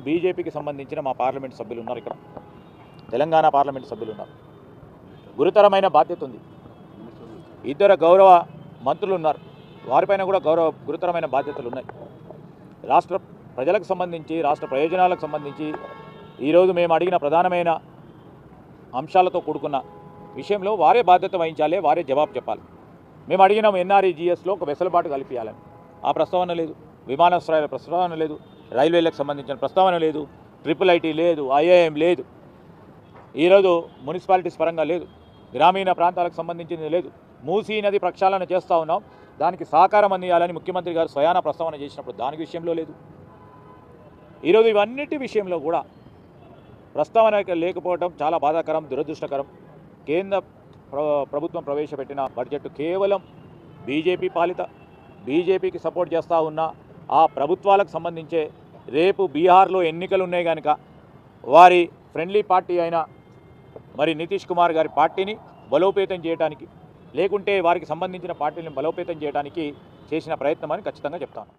బీజేపీకి సంబంధించిన మా పార్లమెంట్ సభ్యులు ఉన్నారు, ఇక్కడ తెలంగాణ పార్లమెంట్ సభ్యులు ఉన్నారు. గురుతరమైన బాధ్యత ఉంది. ఇద్దరు గౌరవ మంత్రులు ఉన్నారు, వారిపైన కూడా గురుతరమైన బాధ్యతలు ఉన్నాయి. రాష్ట్ర ప్రజలకు సంబంధించి, రాష్ట్ర ప్రయోజనాలకు సంబంధించి ఈరోజు మేము అడిగిన ప్రధానమైన అంశాలతో కూడుకున్న విషయంలో వారే బాధ్యత వహించాలి, వారే జవాబు చెప్పాలి. మేము అడిగిన ఎన్ఆర్ఈజీఎస్లో ఒక వెసులుబాటు కల్పించాలని, ఆ ప్రస్తావన లేదు. విమానాశ్రయాల ప్రస్తావన లేదు, రైల్వేలకు సంబంధించిన ప్రస్తావన లేదు, IIIT లేదు, IIM లేదు, ఈరోజు మున్సిపాలిటీస్ పరంగా లేదు, గ్రామీణ ప్రాంతాలకు సంబంధించింది లేదు. మూసీ నది ప్రక్షాళన చేస్తూ ఉన్నాం, దానికి సహకారం అందియాలని ముఖ్యమంత్రి గారు స్వయాన ప్రస్తావన చేసినప్పుడు దాని విషయంలో లేదు. ఈరోజు ఇవన్నిటి విషయంలో కూడా ప్రస్తావన లేకపోవడం చాలా బాధాకరం, దురదృష్టకరం. కేంద్ర ప్రభుత్వం ప్రవేశపెట్టిన బడ్జెట్ కేవలం బీజేపీ పాలిత, బీజేపీకి సపోర్ట్ చేస్తూ ఉన్న ఆ ప్రభుత్వాలకు సంబంధించే. రేపు బీహార్లో ఎన్నికలు ఉన్నాయి కనుక వారి ఫ్రెండ్లీ పార్టీ అయిన మరి నితీష్ కుమార్ గారి పార్టీని బలోపేతం చేయడానికి, లేకుంటే వారికి సంబంధించిన పార్టీని బలోపేతం చేయడానికి చేసిన ప్రయత్నం అని ఖచ్చితంగా చెప్తాను.